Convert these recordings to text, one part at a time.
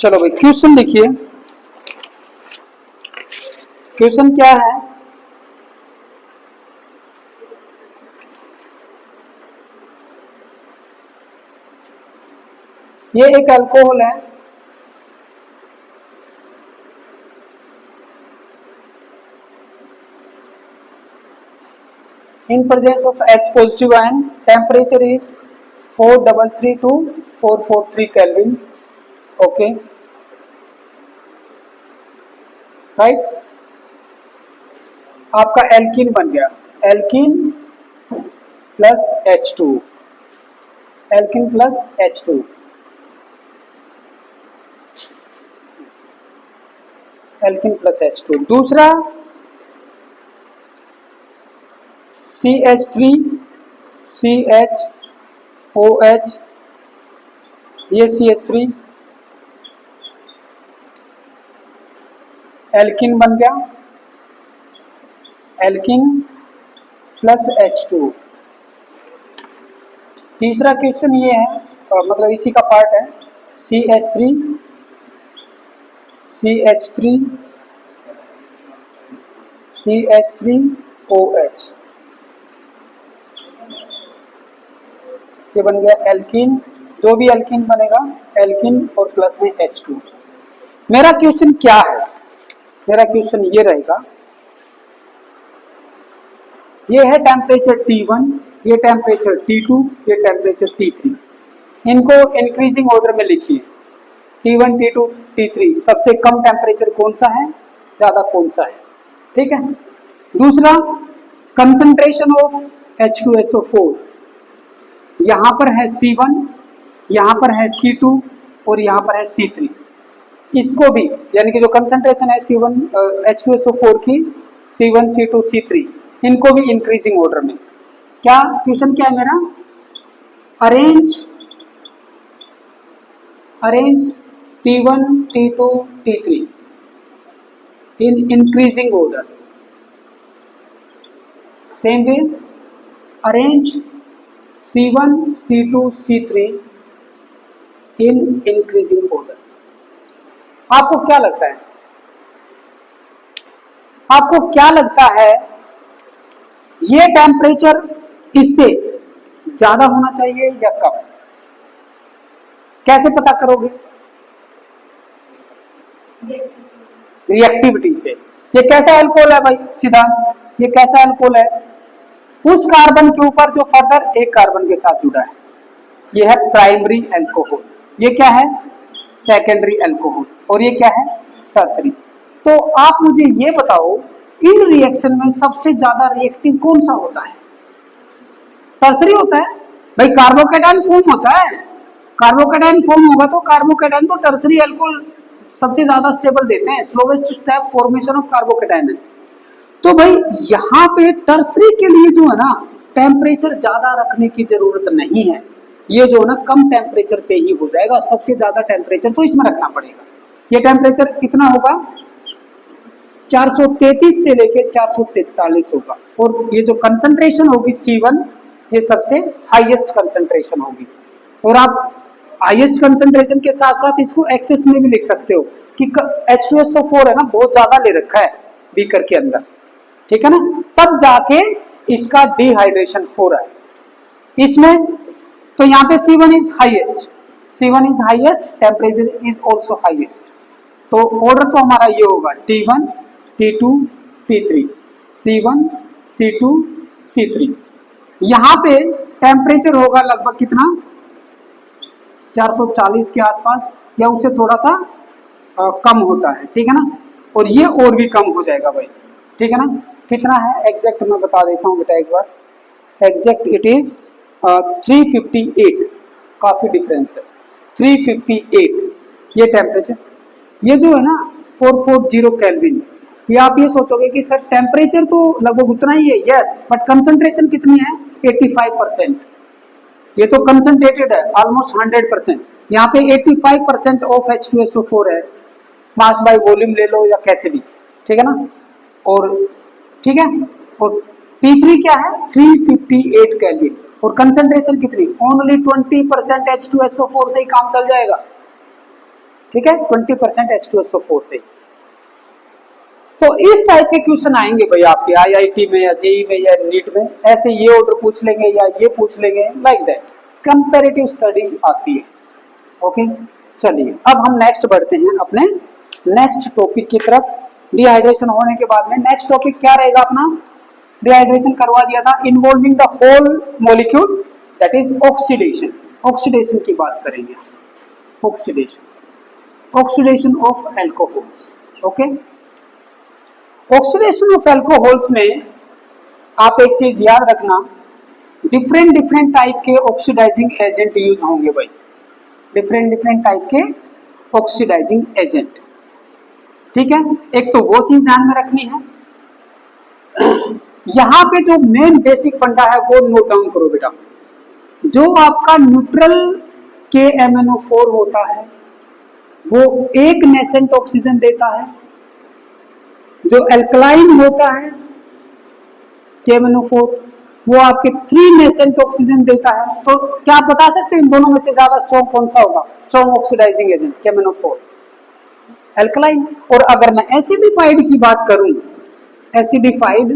चलो भाई क्वेश्चन देखिए, क्वेश्चन क्या है। ये एक अल्कोहल है, in presence of H positive ion, temperature is 433 to 443 Kelvin. Okay, right? आपका एल्कीन बन गया, alkene plus H2, alkene plus H2, alkene plus H2। दूसरा CH3 CHOH, ये CH3 एल्कीन बन गया, एल्कीन प्लस H2। तीसरा क्वेश्चन ये है, मतलब इसी का पार्ट है, CH3 CH3OH, ये बन गया एल्कीन। जो भी एल्कीन बनेगा एल्कीन और प्लस में H2। मेरा क्वेश्चन क्या है, मेरा क्वेश्चन ये रहेगा, ये है टेम्परेचर T1, ये टेम्परेचर T2, ये टेम्परेचर T3। इनको इंक्रीजिंग ऑर्डर में लिखिए, T1 T2 T3, सबसे कम टेम्परेचर कौन सा है, ज्यादा कौन सा है, ठीक है। दूसरा कंसंट्रेशन ऑफ H2SO4, यहां पर है C1, यहां पर है C2 और यहां पर है C3। इसको भी यानी कि जो कंसंट्रेशन है C1 H2SO4 की, C1 C2 C3, इनको भी इंक्रीजिंग ऑर्डर में। क्या क्वेश्चन क्या है मेरा, arrange T1 T2 T3 in increasing order. Same way, arrange C1 C2 C3 in increasing order. आपको क्या लगता है, आपको क्या लगता है, ये टेम्परेचर इससे ज्यादा होना चाहिए या कम? कैसे पता करोगे? रिएक्टिविटी से। ये कैसा अल्कोहल है भाई, सीधा ये कैसा अल्कोहल है, उस कार्बन के ऊपर जो फर्दर एक कार्बन के साथ जुड़ा है, ये है प्राइमरी अल्कोहल। ये क्या है, सेकेंडरी अल्कोहल। और ये क्या है, टर्सरी। तो आप मुझे ये बताओ, इन रिएक्शन में सबसे ज्यादा रिएक्टिव कौन सा होता है? टर्सरी होता है भाई, कार्बोकेटाइन फॉर्म होता है, कार्बोकेटाइन फॉर्म होगा तो कार्बोकेटाइन तो टर्सरी अल्कोहल सबसे ज्यादा स्टेबल देते हैं, slowest step formation of carbocation है। तो भाई यहाँ पे टर्सरी के लिए जो है ना, टेम्परेचर ज्यादा रखने की जरूरत नहीं है, ये जो है ना कम टेम्परेचर पे ही हो जाएगा। सबसे ज्यादा टेम्परेचर तो इसमें रखना पड़ेगा। ये टेम्परेचर कितना होगा, 433 से लेके 443 होगा। और ये जो कंसंट्रेशन होगी C1, ये सबसे हाईएस्ट कंसंट्रेशन होगी। और आप हाईएस्ट कंसंट्रेशन के साथ साथ इसको एक्सेस में भी लिख सकते हो कि H2SO4 है ना, बहुत ज्यादा ले रखा है बीकर के अंदर, ठीक है ना, तब जाके इसका डिहाइड्रेशन हो रहा है इसमें। तो यहाँ पे C1 is highest, C1 is highest, temperature is also highest. तो ऑर्डर तो हमारा ये होगा T1 T2 T3, C1 C2 C3। यहाँ पे टेम्परेचर होगा लगभग कितना, 440 के आसपास या उससे थोड़ा सा कम होता है, ठीक है ना। और ये और भी कम हो जाएगा भाई, ठीक है ना। कितना है एग्जैक्ट मैं बता देता हूँ बेटा एक बार, एग्जैक्ट इट इज 358, काफी डिफरेंस है, 358 ये टेम्परेचर। ये जो है ना 440 केल्विन, ये आप ये सोचोगे कि सर टेम्परेचर तो लगभग उतना ही है, यस, बट कंसंट्रेशन कितनी है, 85%। ये तो कंसंट्रेटेड है ऑलमोस्ट 100%, यहाँ पे 85% ऑफ H2SO4 है, मास बाय वॉल्यूम ले लो या कैसे भी, ठीक है ना। और ठीक है, और T3 क्या है, 358 केल्विन। और कंसंट्रेशन कितनी, ओनली 20% H2SO4 से ही काम चल जाएगा। ठीक है, 20% H2SO4 से। तो इस टाइप के क्वेश्चन आएंगे भाई आपके IIT में या जेई में या नीट में, ऐसे ये ऑर्डर पूछ लेंगे या ये पूछ लेंगे, लाइक दैट कंपैरेटिव स्टडी आती है। ओके, चलिए अब हम नेक्स्ट बढ़ते हैं अपने नेक्स्ट टॉपिक की तरफ। डिहाइड्रेशन होने के बाद में नेक्स्ट टॉपिक क्या रहेगा अपना, डिहाइड्रेशन करवा दिया था, involving the whole molecule, that is oxidation. Oxidation की बात करेंगे, oxidation of alcohols. Okay, oxidation of alcohols में आप एक चीज याद रखना, डिफरेंट टाइप के ऑक्सीडाइजिंग एजेंट यूज होंगे भाई, डिफरेंट टाइप के ऑक्सीडाइजिंग एजेंट। ठीक है, एक तो वो चीज ध्यान में रखनी है। यहां पे जो मेन बेसिक फंडा है वो नोट डाउन करो बेटा। जो आपका न्यूट्रल के MnO4 होता है वो एक नेसेंट ऑक्सीजन देता है, जो एल्कलाइन होता है KMnO4 वो आपके 3 नेसेंट ऑक्सीजन देता है। तो क्या आप बता सकते हैं इन दोनों में से ज्यादा स्ट्रॉन्ग कौन सा होगा, strong oxidizing agent KMnO4 alkaline. और अगर मैं एसिडिफाइड की बात करूं, एसिडिफाइड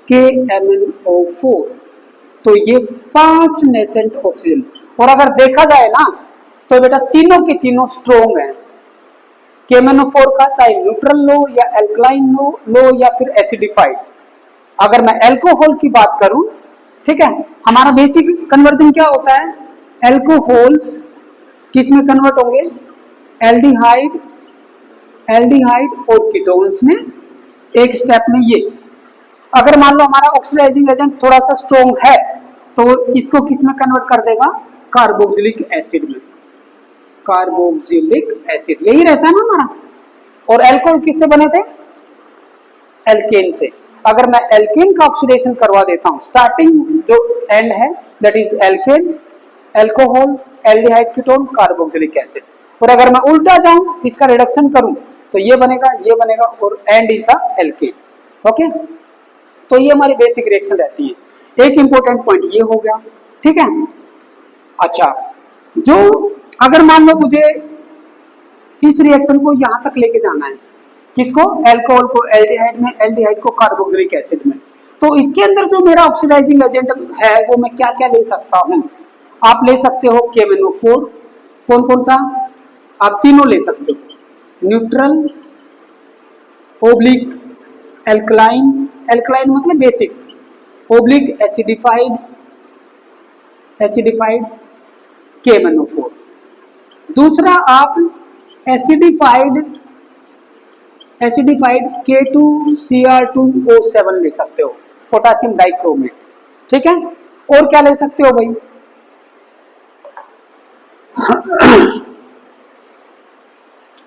KMnO4 तो ये 5 नेसेंट ऑक्सीजन। और अगर देखा जाए ना तो बेटा तीनों के तीनों स्ट्रॉन्ग हैं, KMnO4 का चाहे न्यूट्रल लो या एल्कलाइन लो या फिर एसिडिफाइड। अगर मैं एल्कोहल की बात करूं, ठीक है, हमारा बेसिक कन्वर्जन क्या होता है, एल्कोहल्स किस में कन्वर्ट होंगे, एल्डिहाइड, एल्डिहाइड और कीटोन्स में, एक स्टेप में ये। अगर मान लो हमारा ऑक्सीडाइजिंग एजेंट थोड़ा सा स्ट्रॉन्ग है तो इसको किस में कन्वर्ट कर देगा, कार्बोक्सिलिक एसिड में, कार्बोक्सिलिक एसिड यही रहता है ना हमारा। और एल्कोहल किससे बने थे, एल्केन से। अगर मैं एल्केन का ऑक्सीडेशन करवा देता हूं, स्टार्टिंग जो एंड है that is alkane, alcohol, aldehyde ketone, carboxylic acid. और अगर मैं उल्टा जाऊं इसका रिडक्शन करूं तो ये बनेगा और and is the alkene. Okay, तो ये हमारी बेसिक रिएक्शन रहती है। एक इंपॉर्टेंट पॉइंट ये हो गया, ठीक है। अच्छा, जो अगर मान लो मुझे इस रिएक्शन को यहां तक लेके जाना है, किसको, एल्कोहल को एल्डिहाइड में, एल्डिहाइड को कार्बोक्सिलिक एसिड में, तो इसके अंदर जो मेरा ऑक्सीडाइजिंग एजेंट है वो मैं क्या क्या ले सकता हूं, आप ले सकते हो KMnO4, कौन सा, आप तीनों ले सकते हो, न्यूट्रल, ओब्लिक एल्कलाइन, एल्कलाइन मतलब basic, oblique acidified, acidified KMnO4। दूसरा आप एसिडिफाइड K2Cr2O7 ले सकते हो, पोटासियम डाइक्रोमेट, ठीक है। और क्या ले सकते हो भाई,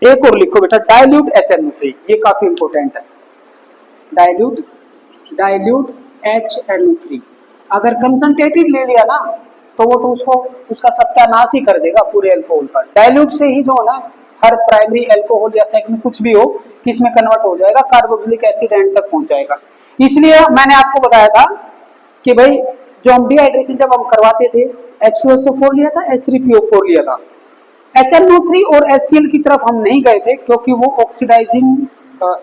एक और लिखो बेटा, डाइल्यूट HNO3, ये काफी इंपॉर्टेंट है, डाइल्यूट HNO3। अगर कंसंट्रेटेड ले लिया ना तो वो तो उसका सत्यानाश ही कर देगा पूरे अल्कोहल का। डाइल्यूट से ही जो है ना हर प्राइमरी अल्कोहल या सेकेंडरी कुछ भी हो किस में कन्वर्ट हो जाएगा, कार्बोक्सिलिक एसिड एंड तक पहुंच जाएगा। इसलिए मैंने आपको बताया था कि भाई जो हम डिहाइड्रेशन जब हम करवाते थे H2SO4 लिया था, H3PO4 लिया था, HNO3 और HCl की तरफ हम नहीं गए थे क्योंकि वो ऑक्सीडाइजिंग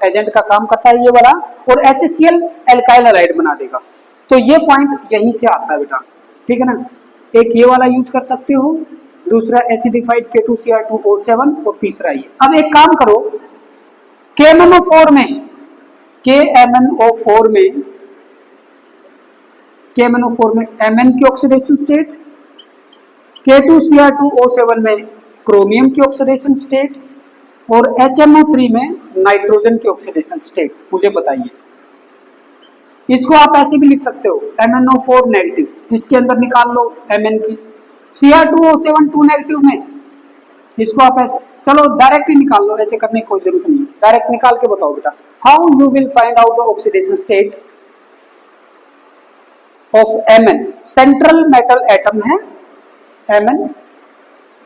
एजेंट का काम करता है ये वाला, और HCl एल्काइल हैलाइड बना देगा। तो ये पॉइंट यहीं से आता है बेटा, ठीक है ना। एक ये वाला यूज कर सकते हो, दूसरा एसिडिफाइड K2Cr2O7 और तीसरा ये। अब एक काम करो, KMnO4 में Mn की ऑक्सीडेशन स्टेट, K2Cr2O7 में क्रोमियम की ऑक्सीडेशन स्टेट और HNO3 में नाइट्रोजन की ऑक्सीडेशन स्टेट, मुझे बताइए। इसको आप ऐसे भी लिख सकते हो, MnO4 नेगेटिव, इसके अंदर निकाल लो Mn की, Cr2O7 2 नेगेटिव में, इसको आप ऐसे, चलो डायरेक्ट ही निकाल लो, ऐसे करने की कोई जरूरत नहीं, डायरेक्ट निकाल के बताओ बेटा। How you will find out the oxidation state of Mn, central metal atom है Mn,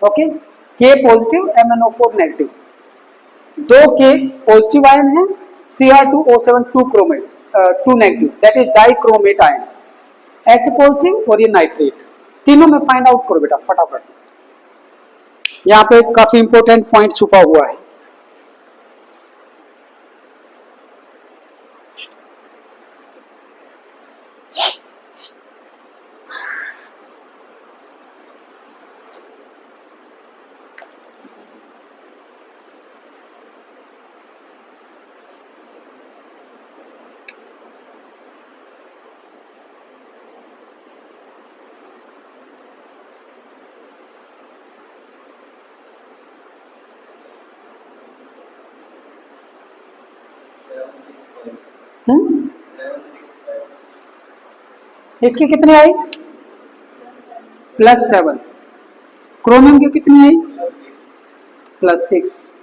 okay, K positive MnO4 negative, 2 K positive ion है, Cr2O7 2 negative, that is dichromate ion, H positive और ये nitrate, तीनों में find out करो बेटा फटाफट। यहाँ पे काफी इंपॉर्टेंट पॉइंट छुपा हुआ है। इसकी कितनी आई? +7। क्रोमियम की कितनी आई? +6।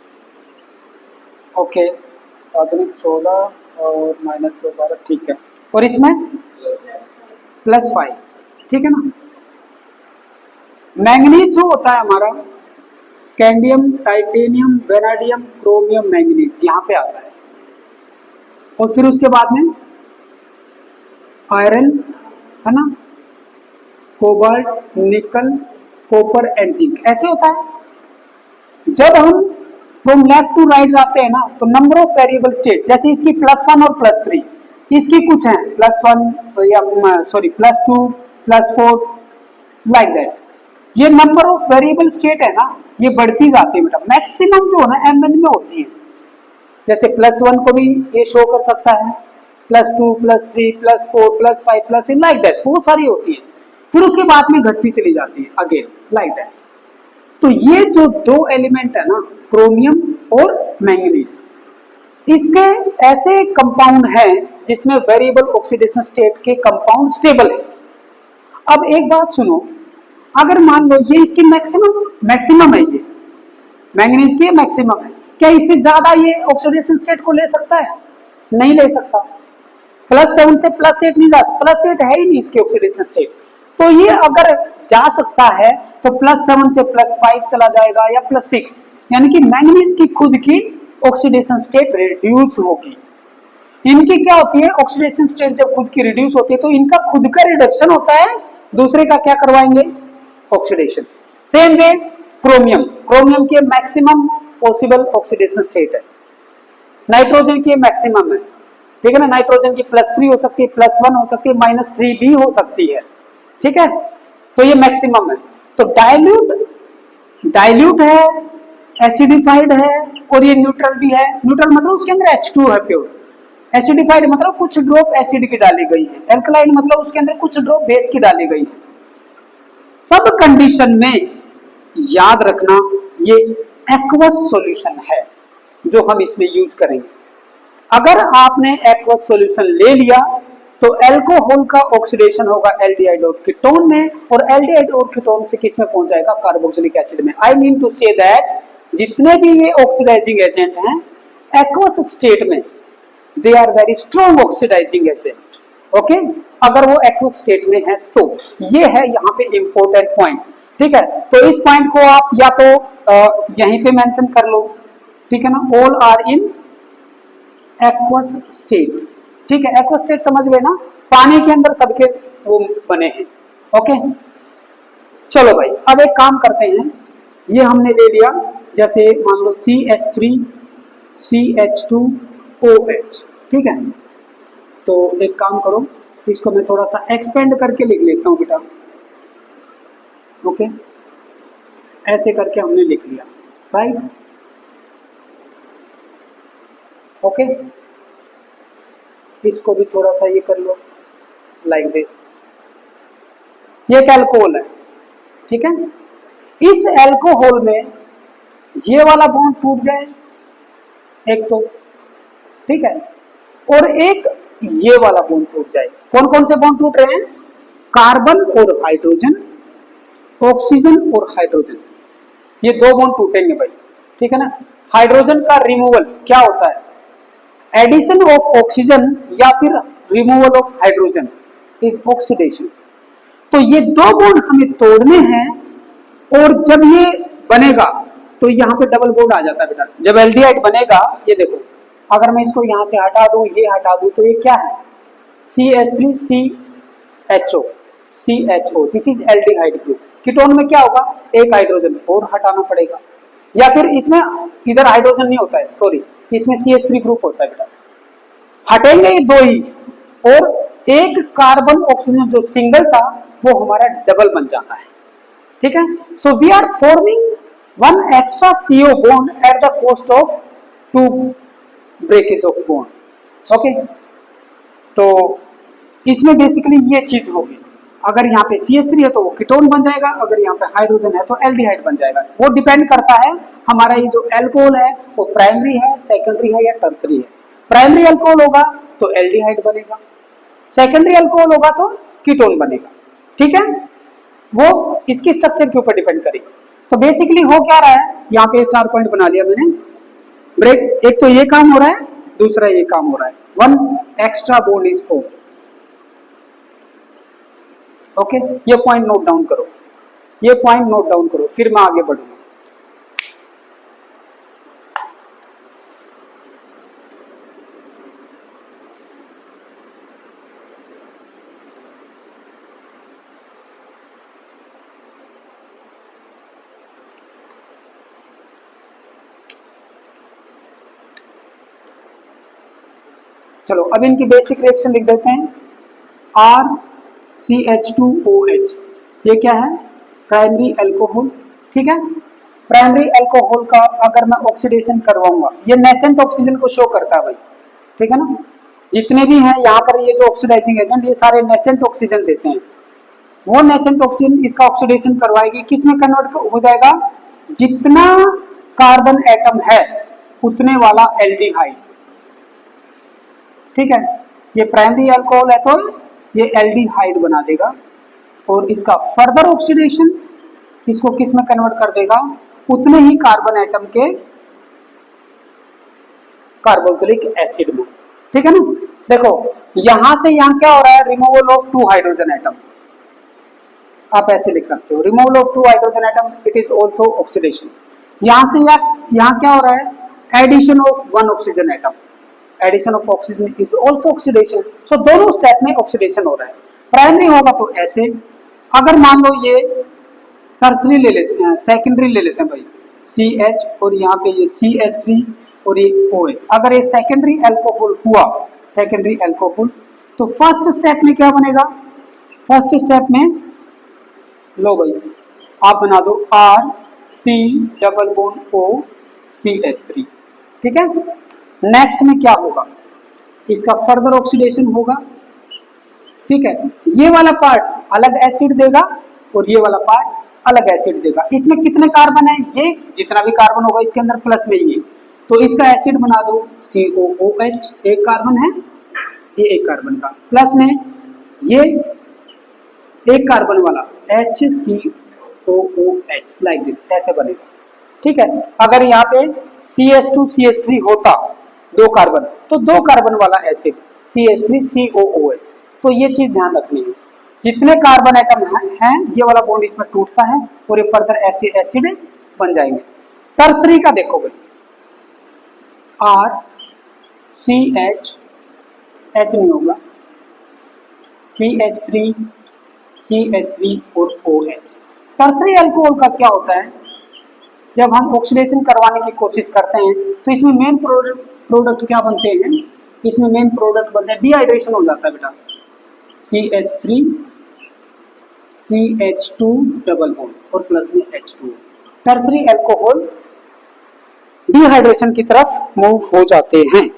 ओके, 7 14 और -2 12, ठीक है। और इसमें +5, ठीक है ना। मैंगनीज जो होता है हमारा, scandium, titanium, vanadium, chromium, manganese यहाँ पे आता है। और फिर उसके बाद में आयरन, है ना, कोबाल्ट, निकल, कॉपर एंड जिंक, ऐसे होता है। जब हम फ्रॉम लेफ्ट टू राइट जाते हैं ना, तो नंबर ऑफ वेरिएबल स्टेट, जैसे इसकी +1 और +3, इसकी कुछ है +1 या सॉरी +2 +4 लाइक दैट। ये नंबर ऑफ वेरिएबल स्टेट है ना, ये बढ़ती जाती है बेटा। मैक्सिमम जो है ना mn में होती है। जैसे +1 को भी ये शो कर सकता है, +2 +3 +4 +5 +6 लाइक दैट, बहुत सारी होती है। फिर उसके बाद में घटती चली जाती है अगेन लाइक दैट। तो ये जो दो एलिमेंट है ना, क्रोमियम और मैंगनीज, इसके ऐसे कंपाउंड हैं जिसमें वेरिएबल ऑक्सीडेशन स्टेट के कंपाउंड स्टेबल है। अब एक बात सुनो, अगर मान लो ये इसकी मैक्सिमम है, ये मैंगनीज की मैक्सिमम है, क्या इससे ज्यादा ये ऑक्सीडेशन स्टेट को ले सकता है? नहीं ले सकता। +7 से +8 नहीं जा सकता, +8 है ही नहीं इसकी ऑक्सीडेशन स्टेट। तो ये अगर जा सकता है तो +7 से +5 चला जाएगा या +6, यानी कि मैंगनीज की खुद की ऑक्सीडेशन स्टेट रिड्यूस होगी। इनकी क्या होती है, ऑक्सीडेशन स्टेट जब खुद की रिड्यूस होती है तो इनका खुद का रिडक्शन होता है, दूसरे का क्या करवाएंगे, oxidation. Same way chromium, chromium की मैक्सिमम पॉसिबल ऑक्सीडेशन स्टेट है। नाइट्रोजन की मैक्सिमम है, ठीक है ना। नाइट्रोजन की +3 हो सकती है, +1 हो सकती है, -3 भी हो सकती है, ठीक है। तो ये मैक्सिमम है। तो डाइल्यूट है, एसिडिफाइड है, और ये न्यूट्रल भी है। न्यूट्रल मतलब उसके अंदर H2 है प्योर। एसिडिफाइड मतलब कुछ ड्रॉप एसिड की डाली गई है। एल्कलाइन मतलब उसके अंदर कुछ ड्रॉप बेस की डाली गई है। सब कंडीशन में याद रखना ये एक्वस सॉल्यूशन है जो हम इसमें यूज करेंगे। अगर आपने एक्वस सॉल्यूशन ले लिया तो अल्कोहल का ऑक्सीडेशन होगा एल्डिहाइड और कीटोन में, और एल्डिहाइड और कीटोन से किस में पहुंच जाएगा, कार्बोक्सिलिक एसिड में। I mean to say that जितने भी ये ऑक्सीडाइजिंग एजेंट हैं एक्वस स्टेट में, they are very strong oxidizing agent. Okay, अगर वो एक्वस स्टेट में है तो ये है यहाँ पे इंपॉर्टेंट पॉइंट, ठीक है। तो इस पॉइंट को आप या तो यहीं पे मेंशन कर लो, ठीक है ना। All are in aqueous state, ठीक है। एक्वस स्टेट समझ गए ना, पानी के अंदर सबके वो बने हैं। ओके, चलो भाई अब एक काम करते हैं, ये हमने ले लिया, जैसे मान लो CH3 CH2OH, ठीक है। तो एक काम करो, इसको मैं थोड़ा सा एक्सपेंड करके लिख लेता हूं बेटा। ओके, ऐसे करके हमने लिख लिया, राइट। ओके, इसको भी थोड़ा सा ये कर लो लाइक दिस। ये एक अल्कोहल है, ठीक है। इस अल्कोहल में ये वाला बॉन्ड टूट जाए एक तो, ठीक है, और एक ये वाला बॉन्ड टूट जाए। कौन कौन से बॉन्ड टूट रहे हैं, कार्बन और हाइड्रोजन, ऑक्सीजन और हाइड्रोजन, ये दो बॉन्ड टूटेंगे भाई, ठीक है ना। हाइड्रोजन का रिमूवल क्या होता है, एडिशन ऑफ ऑक्सीजन या फिर removal of hydrogen is oxidation. तो ये दो बॉन्ड हमें तोड़ने हैं, और जब ये बनेगा तो यहाँ पे डबल बॉन्ड आ जाता है बेटा। जब एल्डिहाइड बनेगा, ये देखो, अगर मैं इसको यहाँ से हटा दूं, ये हटा दूं, तो ये क्या है, CH3CHO, CHO, this is aldehyde group, ketone में क्या होगा, एक हाइड्रोजन और हटाना पड़ेगा, या फिर इसमें इधर हाइड्रोजन नहीं होता है, सॉरी, इसमें CH3 ग्रुप होता है बेटा, हटेंगे ये दो ही, और एक कार्बन ऑक्सीजन जो सिंगल था वो हमारा डबल बन जाता है, ठीक है। So we are forming one extra CO bond at the cost of two breakage of bond, okay. तो इसमें बेसिकली ये चीज होगी, अगर यहाँ पे CH3 है तो वो कीटोन बन जाएगा, अगर यहाँ पे हाइड्रोजन है तो एल्डिहाइड बन जाएगा। वो डिपेंड करता है हमारा ये जो एल्कोहल है वो प्राइमरी है, सेकेंडरी है या टर्सरी है। प्राइमरी अल्कोहल होगा तो एल्डिहाइड बनेगा, सेकेंडरी अल्कोहल होगा तो कीटोन बनेगा, ठीक है। वो इसकी स्ट्रक्चर के ऊपर डिपेंड करेगा। तो बेसिकली हो क्या रहा है, यहाँ पे स्टार पॉइंट बना लिया मैंने, ब्रेक, एक तो ये काम हो रहा है, दूसरा ये काम हो रहा है, one extra bond is form, okay. ये पॉइंट नोट डाउन करो, ये पॉइंट नोट डाउन करो, फिर मैं आगे बढ़ूंगा। चलो अब इनकी बेसिक रिएक्शन लिख देते हैं। RCH2OH, ये क्या है, प्राइमरी अल्कोहल, ठीक है। प्राइमरी अल्कोहल का अगर मैं ऑक्सीडेशन करवाऊंगा, ये नेसेंट ऑक्सीजन को शो करता है भाई, ठीक है ना। जितने भी हैं यहाँ पर ये जो ऑक्सीडाइजिंग एजेंट, ये सारे नेसेंट ऑक्सीजन देते हैं। वो नेसेंट ऑक्सीजन इसका ऑक्सीडेशन करवाएगी, किस में कन्वर्ट हो जाएगा, जितना कार्बन एटम है उतने वाला एल्डिहाइड, ठीक है। ये प्राइमरी अल्कोहल है तो ये एल्डिहाइड बना देगा, और इसका फर्दर ऑक्सीडेशन इसको किस में कन्वर्ट कर देगा, उतने ही कार्बन एटम के कार्बोक्सिलिक एसिड में, ठीक है ना। देखो यहां से यहां क्या हो रहा है, रिमूवल ऑफ 2 हाइड्रोजन एटम, आप ऐसे लिख सकते हो, removal of 2 hydrogen atom, it is also oxidation. यहां से यहां क्या हो रहा है, addition of 1 oxygen atom, addition of oxygen is also oxidation. So दोनों स्टेप में ऑक्सीडेशन हो रहा है। प्राइमरी होगा तो ऐसे, अगर मान लो ये टर्सरी ले लेते हैं, सेकेंडरी ले लेते हैं भाई, CH और यहाँ पे ये CH3 और ये OH, अगर ये सेकेंडरी अल्कोहल हुआ, सेकेंडरी अल्कोहल, तो फर्स्ट स्टेप में क्या बनेगा, फर्स्ट स्टेप में लो भाई आप बना दो RC डबल बॉन्ड OCH3, ठीक है। नेक्स्ट में क्या होगा, इसका फर्दर ऑक्सीडेशन होगा, ठीक है। ये वाला पार्ट अलग एसिड देगा और ये वाला पार्ट अलग एसिड देगा। इसमें कितने कार्बन है, ये जितना भी कार्बन होगा इसके अंदर प्लस में ये, तो इसका एसिड बना दो COOH, एक कार्बन है, ये एक कार्बन का, प्लस में ये एक कार्बन वाला HCOOH, लाइक दिस, ऐसे बनेगा, ठीक है। अगर यहाँ पे CH2 CH3 होता 2 कार्बन, तो 2 कार्बन वाला एसिड CH3 COOH, तो ये चीज ध्यान रखनी है, जितने कार्बन एटम हैं ये वाला बॉन्ड इसमें टूटता है और ये फर्दर ऐसे एसिड बन जाएंगे। टर्सरी का देखो भाई, RCH, H नहीं होगा, CH3 CH3 और OH। टर्सरी अल्कोहल का क्या होता है, जब हम ऑक्सीडेशन करवाने की कोशिश करते हैं तो इसमें मेन प्रोडक्ट क्या बनते हैं, इसमें मेन प्रोडक्ट बनते हैं, डिहाइड्रेशन हो जाता है बेटा, CH3 CH2 डबल बॉन्ड और प्लस में H2। टर्सरी अल्कोहल डिहाइड्रेशन की तरफ मूव हो जाते हैं।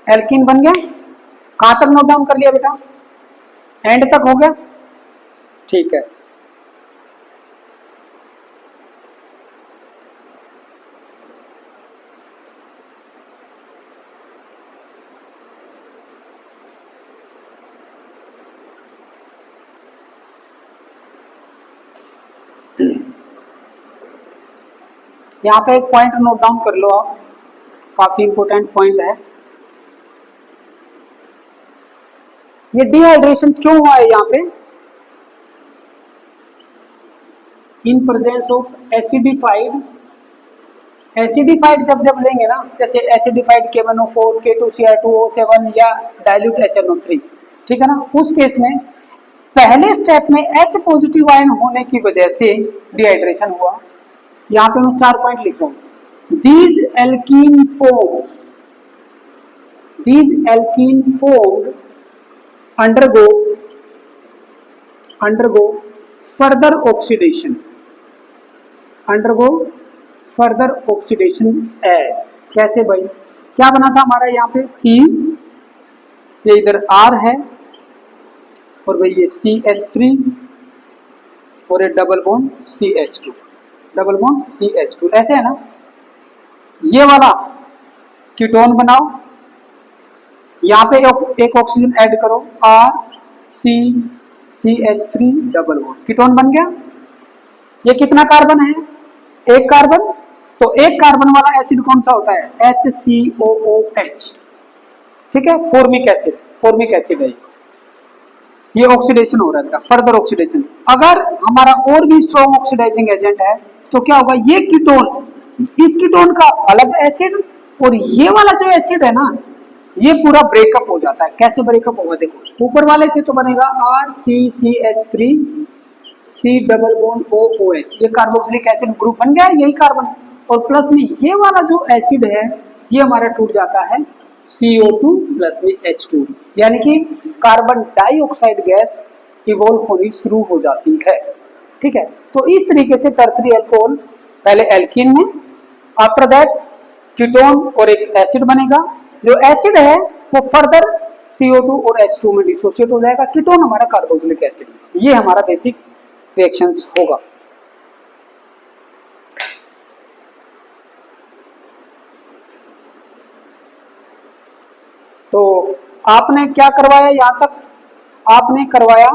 एल्कीन बन गया, कहां तक नोट डाउन कर लिया बेटा, एंड तक हो गया, ठीक है। यहाँ पे एक पॉइंट नोट डाउन कर लो आप, काफी इंपोर्टेंट पॉइंट है। ये डिहाइड्रेशन क्यों हुआ है यहाँ पे? In presence of acidified, acidified जब लेंगे ना, जैसे एसिडिफाइड K1O4, K2Cr2O7 या डाइल्यूट HNO3, ठीक है ना, उस केस में पहले स्टेप में H पॉजिटिव आयन होने की वजह से डिहाइड्रेशन हुआ। यहाँ पे मैं स्टार पॉइंट लिख रहा हूं, these alkene formed undergo further oxidation as, कैसे भाई? क्या बना था हमारा यहाँ पे? C, ये इधर R है और भाई ये CH3 और ये डबल बॉन्ड CH2, ऐसे है ना। ये वाला कीटोन बनाओ, यहाँ पे एक ऑक्सीजन ऐड करो, RCCH3 डबल बॉन्ड, कीटोन बन गया। ये कितना कार्बन है? एक कार्बन। तो एक कार्बन वाला एसिड कौन सा होता है? HCOOH, ठीक है, फॉर्मिक एसिड है। ये ऑक्सीडेशन हो रहा है, फर्दर ऑक्सीडेशन। अगर हमारा और भी स्ट्रॉन्ग ऑक्सीडाइजिंग एजेंट है तो क्या होगा? ये कीटोन, इस कीटोन का अलग एसिड और ये वाला जो एसिड है ना, ये पूरा ब्रेकअप हो जाता है। कैसे ब्रेकअप होगा? देखो, ऊपर वाले से तो बनेगा RCCH3 C double bond OOH, ये कार्बोक्सिलिक एसिड ग्रुप बन गया, यही कार्बन, और प्लस में ये वाला जो एसिड है ये हमारा टूट जाता है CO2 प्लस में H2, यानी कि कार्बन डाइऑक्साइड गैस इवॉल्व होनी शुरू हो जाती है, ठीक है। तो इस तरीके से टर्सरी अल्कोहल पहले एल्कीन में, आफ्टर दैट कीटोन और एक एसिड बनेगा। जो एसिड है वो फर्दर CO2 और H2 में डिसोसिएट हो जाएगा, कीटोन हमारा कार्बोक्सिलिक एसिड। ये हमारा बेसिक रिएक्शंस होगा। तो आपने क्या करवाया? यहाँ तक आपने करवाया,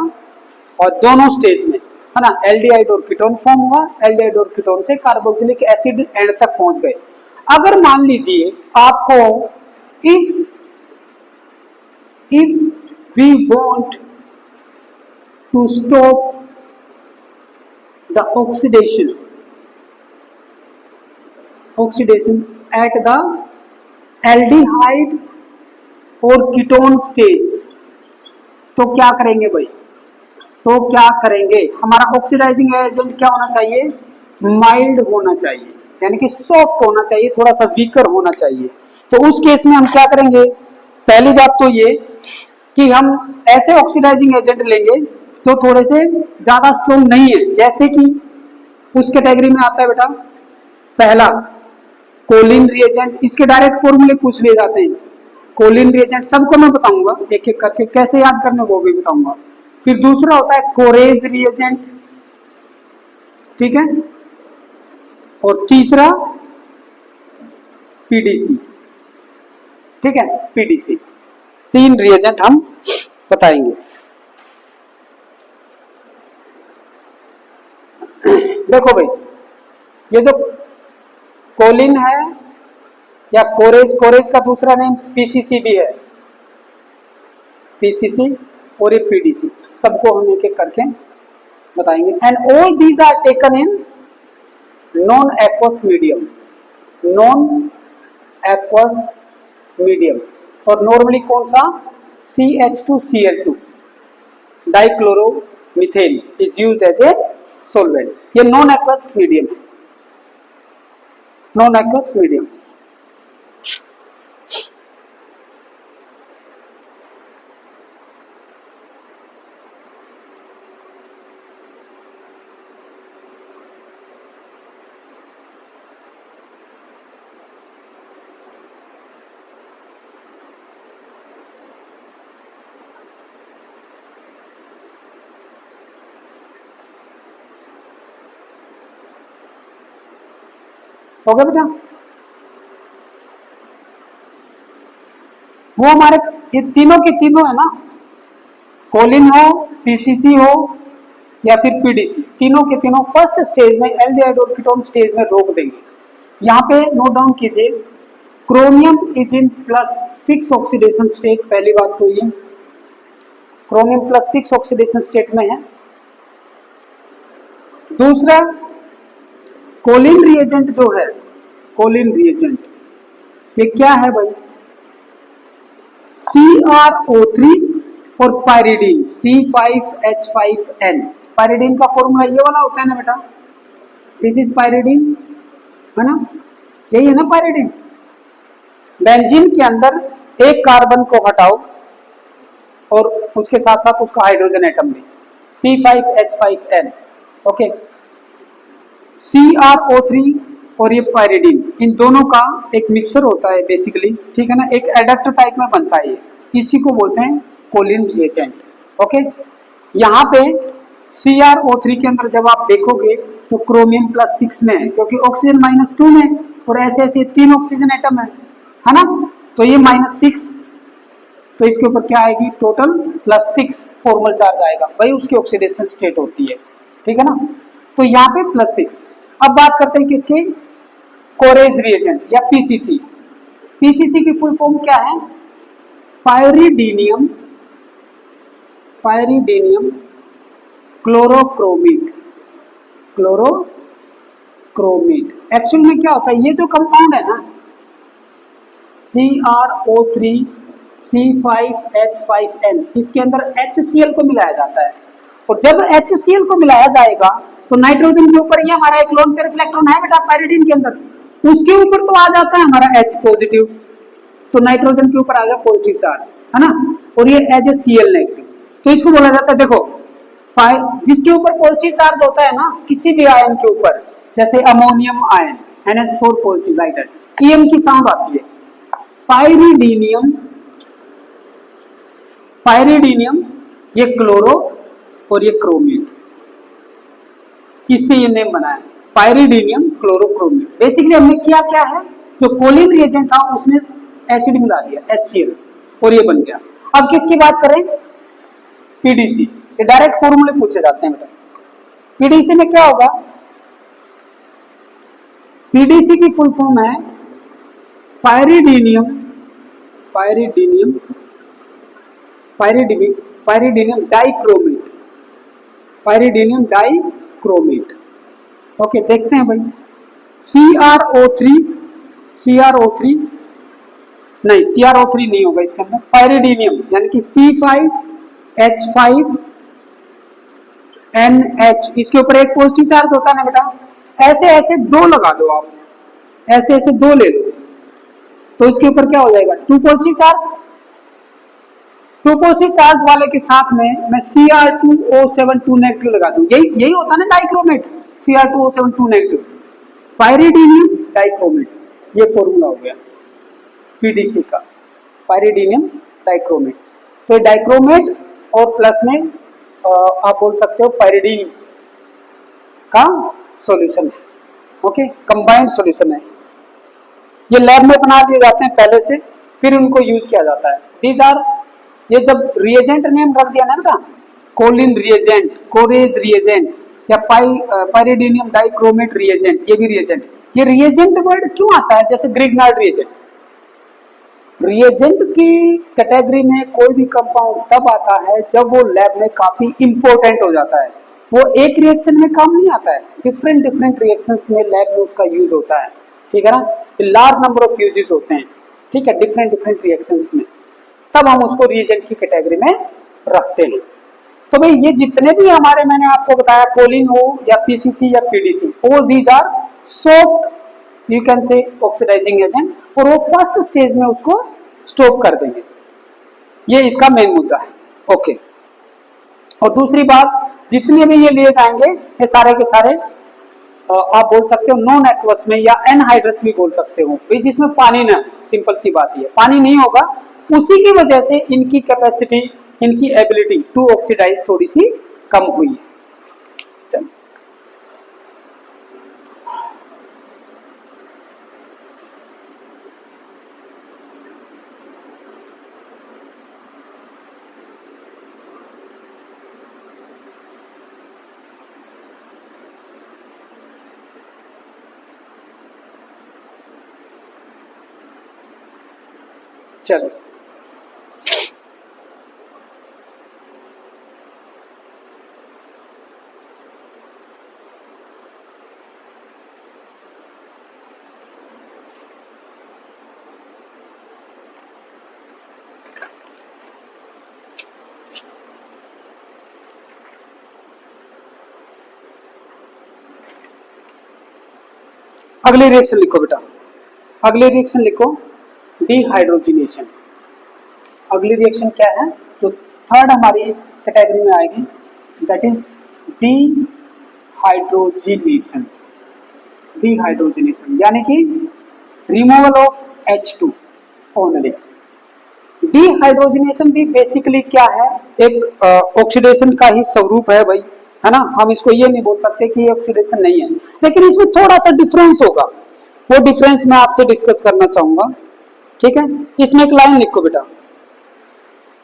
और दोनों स्टेज में, है ना, एल्डिहाइड और कीटोन फॉर्म हुआ, एल्डिहाइड और कीटोन से कार्बोक्सिलिक एसिड एंड तक पहुंच गए। अगर मान लीजिए आपको if we want to stop the oxidation at the aldehyde और कीटोन स्टेज, तो क्या करेंगे भाई? तो क्या करेंगे? हमारा ऑक्सीडाइजिंग एजेंट क्या होना चाहिए? माइल्ड होना चाहिए, यानी कि सॉफ्ट होना चाहिए, थोड़ा सा वीकर होना चाहिए। तो उस केस में हम क्या करेंगे? पहली बात तो ये कि हम ऐसे ऑक्सीडाइजिंग एजेंट लेंगे जो थोड़े से ज्यादा स्ट्रॉन्ग नहीं है, जैसे कि उस कैटेगरी में आता है बेटा पहला कोलिन रिएजेंट। इसके डायरेक्ट फॉर्मूले पूछ लिए जाते हैं। कोलिन रिएजेंट सबको मैं बताऊंगा एक एक करके, कैसे याद करने वो भी बताऊंगा। फिर दूसरा होता है कोरेज रिएजेंट, ठीक है, और तीसरा पीडीसी, ठीक है, पीडीसी। तीन रिएजेंट हम बताएंगे। देखो भाई, ये जो कोलिन है या कोरेज का दूसरा नेम पीसीसी भी है, पीसीसी और ये पीडीसी, सबको हम एक एक करके बताएंगे। And all these are taken in non aqueous medium, और नॉर्मली कौन सा? CH2Cl2 dichloromethane is used as a solvent. ये नॉन एक्वस मीडियम है, नॉन एक्वस मीडियम। हो गया बेटा? वो हमारे ये तीनों के तीनों है ना, कोलिन हो, पीसीसी हो या फिर पीडीसी, तीनों के तीनों फर्स्ट स्टेज में एल्डिहाइड और कीटोन स्टेज में रोक देंगे। यहाँ पे नोट डाउन कीजिए, chromium is in +6 oxidation state, पहली बात तो ये। क्रोमियम +6 ऑक्सीडेशन स्टेट में है। दूसरा कोलिन रिएजेंट जो है, कोलिन रिएजेंट ये क्या है भाई, CrO3 और पायरिडीन C5H5N। पायरिडीन का फॉर्मूला ये वाला होता है ना बेटा, दिस इज पायरिडीन, है ना, यही है ना पायरिडीन। बेंजीन के अंदर एक कार्बन को हटाओ और उसके साथ साथ उसका हाइड्रोजन एटम भी, C5H5N। ओके, CrO3 और ये पायरिडीन, इन दोनों का एक मिक्सचर होता है बेसिकली, ठीक है ना, एक एडक्ट टाइप में बनता है ये, इसी को बोलते हैं कोलिन रिएजेंट। ओके, यहाँ पे CrO3 के अंदर जब आप देखोगे तो क्रोमियम +6 में है, क्योंकि ऑक्सीजन -2 में और ऐसे ऐसे 3 ऑक्सीजन एटम है ना, तो ये -6, तो इसके ऊपर क्या आएगी, टोटल +6 फॉर्मल चार्ज आएगा भाई, उसकी ऑक्सीडेशन स्टेट होती है, ठीक है ना। तो यहाँ पे +6। अब बात करते हैं किसकी, कोरेज रिएजेंट या पीसीसी। पीसीसी की फुल फॉर्म क्या है, पायरिडीनियम, पायरिडीनियम क्लोरोक्रोमेट, क्लोरोक्रोमेट। एक्चुअल में क्या होता है, ये जो कंपाउंड है ना CrO3 C5H5N, इसके अंदर HCl को मिलाया जाता है, और जब HCl को मिलाया जाएगा तो नाइट्रोजन के ऊपर ये हमारा एक लोन पेयर इलेक्ट्रॉन है बेटा पायरिडीन के अंदर, उसके ऊपर तो आ जाता है हमारा H पॉजिटिव, तो नाइट्रोजन के ऊपर आ गया पॉजिटिव चार्ज, है ना, और ये एज ए Cl नेगेटिव। तो इसको बोला जाता है, देखो जिसके ऊपर पॉजिटिव चार्ज होता है ना किसी भी आयन के ऊपर, जैसे ammonium ion NH4 positive, like that, EM की साउंड आती है। पायरिडीनियम, पायरिडीनियम ये क्लोरो और ये क्रोमेट, इससे ये नेम बना है पायरिडीनियम क्लोरोक्रोमेट। बेसिकली हमने किया क्या है, जो कोलिन रिएजेंट था उसमें एसिड मिला दिया HCl और ये बन गया। अब किसकी बात करें, पीडीसी, ये डायरेक्ट फॉर्मूले पूछे जाते हैं बेटा। पीडीसी में क्या होगा, पीडीसी की फुल फॉर्म है पायरिडीनियम, पायरिडीनियम, पायरिडीनियम डाइक्रोमेट, पायरिडीनियम डाइक्रोमेट। ओके, देखते हैं भाई, CrO3, CrO3 नहीं, CrO3 नहीं होगा इसके अंदर, पायरिडीनियम यानी कि C5H5NH, इसके ऊपर एक पॉजिटिव चार्ज होता है ना बेटा, ऐसे ऐसे दो लगा दो आप, ऐसे ऐसे दो ले लो, तो इसके ऊपर क्या हो जाएगा, 2 पॉजिटिव चार्ज। 2 पॉजिटिव चार्ज वाले के साथ में मैं Cr2O7 2 नेगेटिव लगा दूं, यही यही होता है ना डाइक्रोमेट, Cr2O7 2 नेगेटिव, पायरिडीनियम डाइक्रोमेट, ये फॉर्मूला हो गया पीडीसी का, पायरिडीनियम डाइक्रोमेट। तो डाइक्रोमेट और प्लस में आप बोल सकते हो पायरिडीन का सॉल्यूशन है, ओके, कंबाइंड सॉल्यूशन है। ये लैब में बना लिए जाते हैं पहले से, फिर उनको यूज किया जाता है। दीज आर, ये जब रिएजेंट नेम रख दिया ना बेटा, कोलिन रिएजेंट, कोरेज रिएजेंट या पायरिडीनियम डाइक्रोमेट रिएजेंट, ये भी रिएजेंट। ये रिएजेंट वर्ड क्यों आता है, जैसे ग्रिग्नार्ड रिएजेंट, रिएजेंट की कैटेगरी में कोई भी कंपाउंड तब आता है जब वो लैब में काफी इंपॉर्टेंट हो जाता है, वो एक रिएक्शन में काम नहीं आता है, डिफरेंट डिफरेंट रिएक्शंस में लैब में उसका यूज होता है, ठीक है ना, लार्ज नंबर ऑफ यूजेस होते हैं, ठीक है, डिफरेंट डिफरेंट रिएक्शंस में, तब हम उसको रिएजेंट की कैटेगरी में रखते हैं। तो भाई ये जितने भी हमारे मैंने आपको बताया, कोलिन हो या पीसीसी या PDC, all these are soft you can say oxidizing agent, और वो फर्स्ट स्टेज में उसको स्टॉप कर देंगे, ये इसका मेन मुद्दा है। ओके, और दूसरी बात, जितने भी ये लिए जाएंगे ये सारे के सारे आप बोल सकते हो नॉन एक्वस में या एनहाइड्रस भी बोल सकते हो, जिसमें पानी ना, सिंपल सी बात है, पानी नहीं होगा, उसी की वजह से इनकी कैपेसिटी, इनकी एबिलिटी टू ऑक्सीडाइज थोड़ी सी कम हुई है। चलिए, चलिए अगली रिएक्शन लिखो बेटा, अगली रिएक्शन लिखो डिहाइड्रोजिनेशन। अगली रिएक्शन क्या है, तो थर्ड हमारी इस कैटेगरी में आएगी, दैट इज डिहाइड्रोजिनेशन। डिहाइड्रोजिनेशन यानी कि removal of H2 only. Dehydrogenation भी बेसिकली क्या है, एक ऑक्सीडेशन का ही स्वरूप है भाई, है ना। हम इसको ये नहीं बोल सकते कि ये ऑक्सीडेशन नहीं है, लेकिन इसमें थोड़ा सा डिफरेंस होगा, वो डिफरेंस मैं आपसे डिस्कस करना चाहूंगा, ठीक है। इसमें एक लाइन लिखो बेटा,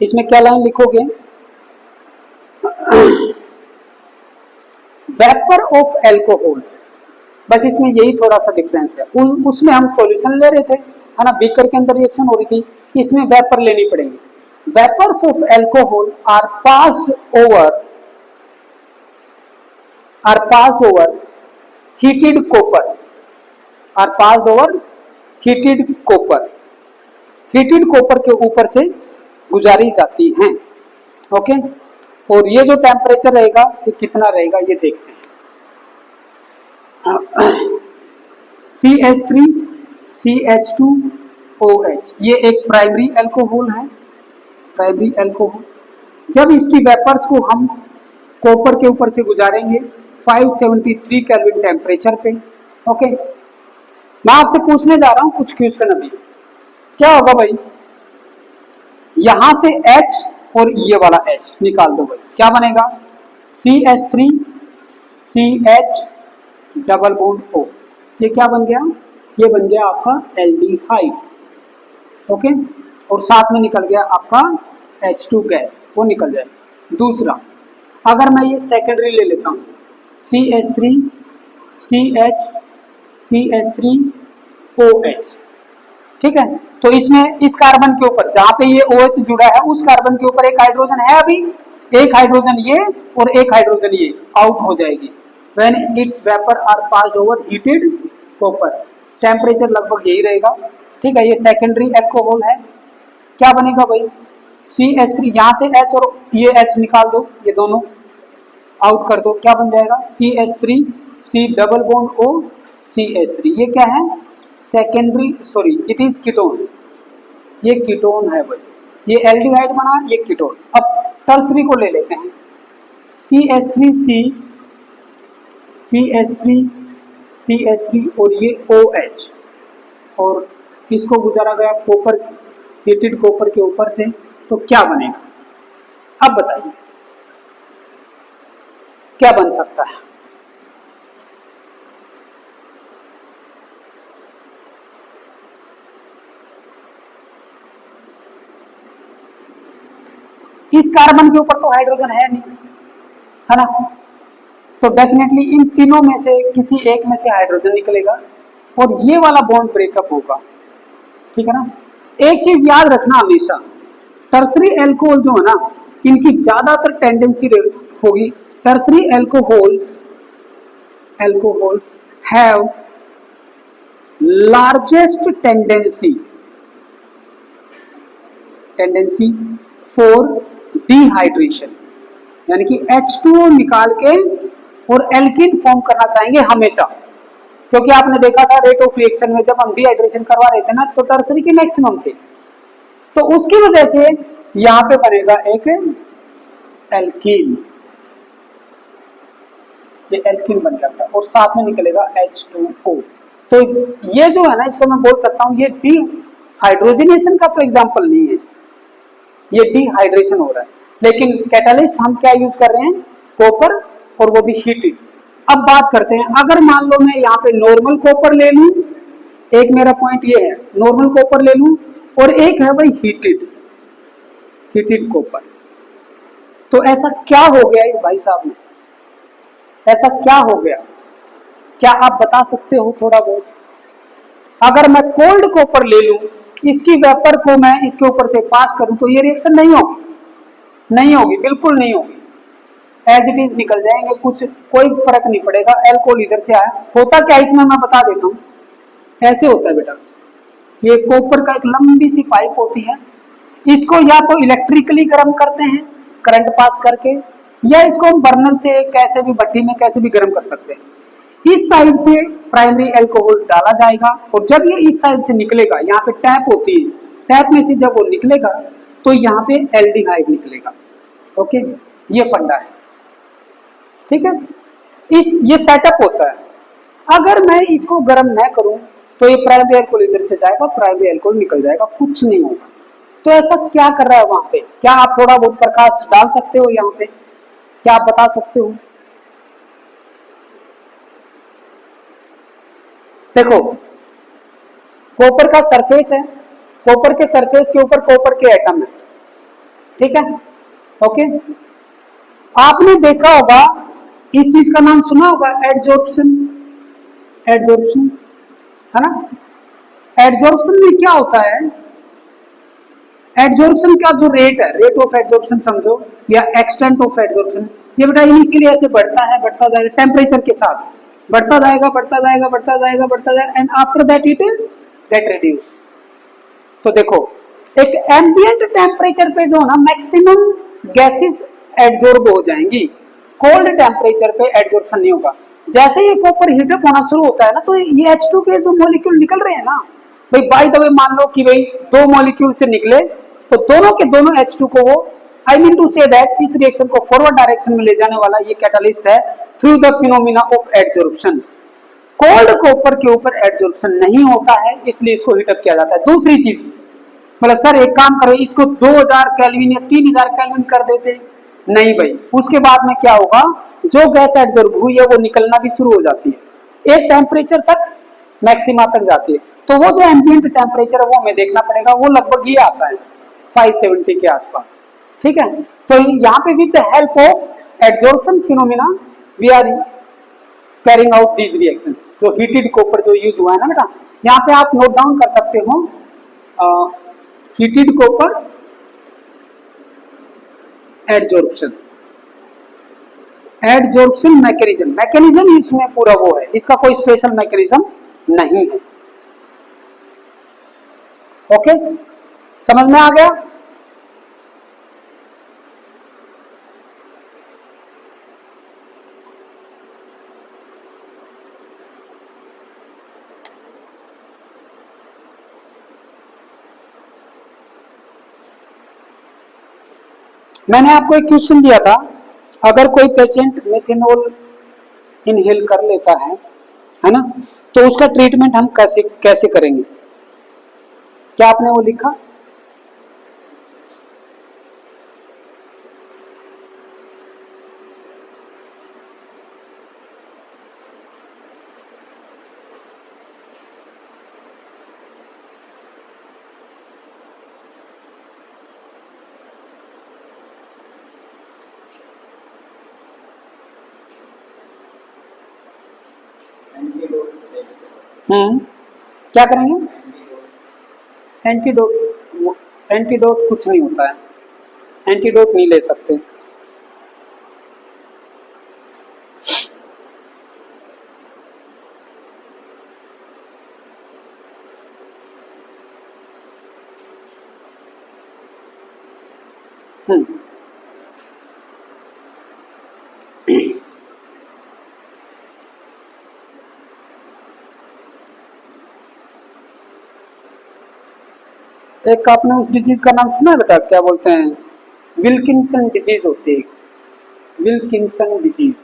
इसमें क्या लाइन लिखोगे, वेपर ऑफ एल्कोहल्स, बस इसमें यही थोड़ा सा डिफरेंस है। उसमें हम सॉल्यूशन ले रहे थे, है ना, बीकर के अंदर रिएक्शन हो रही थी, इसमें वेपर लेनी पड़ेगी। Vapours of alcohol are passed over heated copper, are passed over heated copper, heated copper के ऊपर से गुजारी जाती हैं, ओके। और ये जो टेम्परेचर रहेगा ये कितना रहेगा ये देखते हैं। CH3 CH2OH ये एक प्राइमरी अल्कोहल है, प्राइमरी अल्कोहल। जब इसकी वेपर्स को हम कॉपर के ऊपर से गुजारेंगे 573 केल्विन टेम्परेचर पे, ओके। मैं आपसे पूछने जा रहा हूं कुछ क्वेश्चन अभी, क्या होगा भाई, यहां से H और ये वाला H निकाल दो भाई, क्या बनेगा, CH3 CH double bond O, ये क्या बन गया, ये बन गया आपका एल्डिहाइड, ओके। और साथ में निकल गया आपका H2 गैस, वो निकल जाएगा। दूसरा, अगर मैं ये सेकेंडरी ले लेता हूँ, CH3 CH CH3OH, ठीक है। तो इसमें इस कार्बन के ऊपर जहां पे ये OH जुड़ा है उस कार्बन के ऊपर एक हाइड्रोजन है, अभी एक हाइड्रोजन ये और एक हाइड्रोजन ये आउट हो जाएगी when its vapour are passed over heated copper. Temperature लगभग यही रहेगा, ठीक है। ये सेकेंडरी अल्कोहल है, क्या बनेगा भाई, CH3, यहां से H और ये H निकाल दो, ये दोनों आउट कर दो, क्या बन जाएगा, CH3 C double bond O CH3, ये क्या है, secondary, sorry it is ketone, ये कीटोन है भाई, ये एल्डिहाइड बना, ये कीटोन। अब टर्सरी को ले लेते हैं, CH3C CH3 और ये OH, और इसको गुजारा गया कॉपर, हीटेड कॉपर के ऊपर से, तो क्या बनेगा, अब बताइए क्या बन सकता है। इस कार्बन के ऊपर तो हाइड्रोजन है नहीं, है ना, तो डेफिनेटली इन तीनों में से किसी एक में से हाइड्रोजन निकलेगा और ये वाला बॉन्ड ब्रेकअप होगा, ठीक है ना। एक चीज याद रखना हमेशा, टर्सरी एल्कोहल जो है ना, इनकी ज्यादातर टेंडेंसी होगी, tertiary alcohols have largest tendency for dehydration, यानी कि H2O निकाल के और एल्कीन फॉर्म करना चाहेंगे हमेशा, क्योंकि आपने देखा था रेट ऑफ रिएक्शन में जब हम डिहाइड्रेशन करवा रहे थे ना, तो टर्सरी के मैक्सिमम थे, तो उसकी वजह से यहां पे बनेगा एक एल्कीन, ये एल्कीन बन गया और साथ में निकलेगा H2O। तो ये जो है ना, इसको मैं बोल सकता हूं ये डिहाइड्रोजिनेशन का तो एग्जांपल नहीं है, ये डिहाइड्रेशन हो रहा है, लेकिन कैटालिस्ट हम क्या यूज कर रहे हैं, कॉपर, और वो भी हीटेड। अब बात करते हैं, अगर मान लो मैं यहाँ पे नॉर्मल कॉपर ले लूं, एक मेरा पॉइंट ये है, नॉर्मल कॉपर ले लूं और एक है भाई हीटेड कॉपर, तो ऐसा क्या हो गया इस भाई साहब में, ऐसा क्या हो गया, क्या आप बता सकते हो थोड़ा बहुत। अगर मैं कोल्ड कॉपर ले लूं, इसकी वेपर को मैं इसके ऊपर से पास करूं, तो ये रिएक्शन नहीं होगी, बिल्कुल नहीं होगी, एज इट इज निकल जाएंगे, कुछ कोई फर्क नहीं पड़ेगा, एल्कोहल इधर से आया। होता क्या इसमें मैं बता देता हूं, ऐसे होता है बेटा, ये कॉपर का एक लंबी सी पाइप होती है, इसको या तो इलेक्ट्रिकली गर्म करते हैं करंट पास करके, या इसको हम बर्नर से कैसे भी भट्टी में कैसे भी गर्म कर सकते हैं। इस साइड से प्राइमरी अल्कोहल डाला जाएगा और जब ये इस साइड से निकलेगा, यहाँ पे टैप होती है, टैप में से जब वो निकलेगा तो यहाँ पे एल्डिहाइड निकलेगा। ओके, ये फंडा है, ठीक है। ये सेटअप होता है। अगर मैं इसको गर्म न करूं तो ये प्राइमरी अल्कोहल इधर से जाएगा, प्राइमरी अल्कोहल निकल जाएगा, कुछ नहीं होगा। तो ऐसा क्या कर रहा है वहां पे? क्या आप थोड़ा बहुत प्रकाश डाल सकते हो यहाँ पे? क्या आप बता सकते हो? देखो, कॉपर का सरफेस है, कॉपर के सरफेस के ऊपर कॉपर के एटम है, ठीक है। ओके, आपने देखा होगा, इस चीज का नाम सुना होगा, एडजॉर्प्शन। एडजॉर्प्शन है ना। एडजॉर्प्शन में क्या होता है? एडजॉर्प्शन का जो रेट है, रेट ऑफ एडजॉर्प्शन समझो, या एक्सटेंट ऑफ एडजॉर्प्शन, ये बेटा इनिशियली ऐसे बढ़ता है, बढ़ता जाएगा टेम्परेचर के साथ, बढ़ता जाएगा, बढ़ता जाएगा, बढ़ता जाएगा, बढ़ता जाएगा, and after that it get reduce. तो देखो, एक एम्बिएंट टेम्परेचर पे जो ना मैक्सिमम गैसेस एडजॉर्ब हो जाएंगी, कोल्ड टेम्परेचर पे एडजॉर्प्शन नहीं होगा। जैसे ये कॉपर हीटअप होना शुरू होता है ना, तो ये H2 के जो मॉलिक्यूल निकल रहे हैं ना भाई, बाय द वे मान लो कि भाई दो मॉलिक्यूल से निकले, तो दोनों के दोनों H2 को वो, I mean to say that, इस रिएक्शन को फॉरवर्ड डायरेक्शन में ले जाने वाला ये कैटालिस्ट है through the phenomena of adsorption. Cold copper के ऊपर एडजॉर्प्शन नहीं होता है, इसलिए इसको हीटअप किया जाता है। दूसरी चीज, मतलब सर एक काम करो, इसको 2000 केल्विन या 3000 केल्विन कर देते। नहीं भाई, उसके बाद में क्या होगा, जो गैस एडजॉर्ब हुई है वो निकलना भी शुरू हो जाती है, एक टेम्परेचर तक, मैक्सिमा तक जाती है। तो वो जो एम्बिएंट टेम्परेचर है वो हमें देखना पड़ेगा, वो लगभग ये आता है 570 के आसपास, ठीक है। तो यहाँ पे with the help of adsorption phenomena we are carrying out these reactions. जो हीटेड कॉपर जो यूज हुआ है ना बेटा, यहाँ पे आप नोट डाउन कर सकते हो, heated copper adsorption, adsorption mechanism, mechanism इसमें पूरा वो है, इसका कोई स्पेशल मैकेनिज्म नहीं है। ओके, समझ में आ गया? मैंने आपको एक क्वेश्चन दिया था, अगर कोई पेशेंट मेथेनॉल इनहेल कर लेता है ना, तो उसका ट्रीटमेंट हम कैसे कैसे करेंगे? क्या आपने वो लिखा? क्या करेंगे? एंटीडोट, एंटीडोट कुछ नहीं होता है, एंटीडोट नहीं ले सकते। एक आपने उस डिजीज का नाम सुना है बेटा, क्या बोलते हैं, विल्किंसन डिजीज होती है, विल्किंसन डिजीज।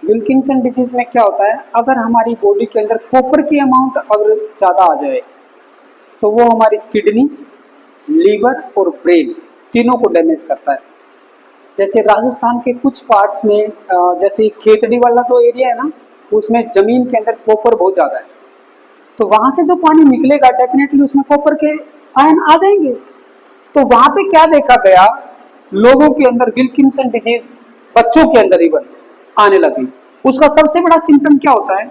विल्किंसन डिजीज में क्या होता है, अगर हमारी बॉडी के अंदर कॉपर की अमाउंट अगर ज्यादा आ जाए तो वो हमारी किडनी, लीवर और ब्रेन तीनों को डैमेज करता है। जैसे राजस्थान के कुछ पार्ट्स में, जैसे खेतड़ी वाला तो एरिया है ना, उसमें जमीन के अंदर कॉपर बहुत ज्यादा है, तो वहां से जो पानी निकलेगा डेफिनेटली उसमें कॉपर के आयन आ जाएंगे। तो वहां पे क्या देखा गया, लोगों के अंदर विल्किंसन डिजीज बच्चों के अंदर इवन आने लगी। उसका सबसे बड़ा सिम्टम क्या होता है,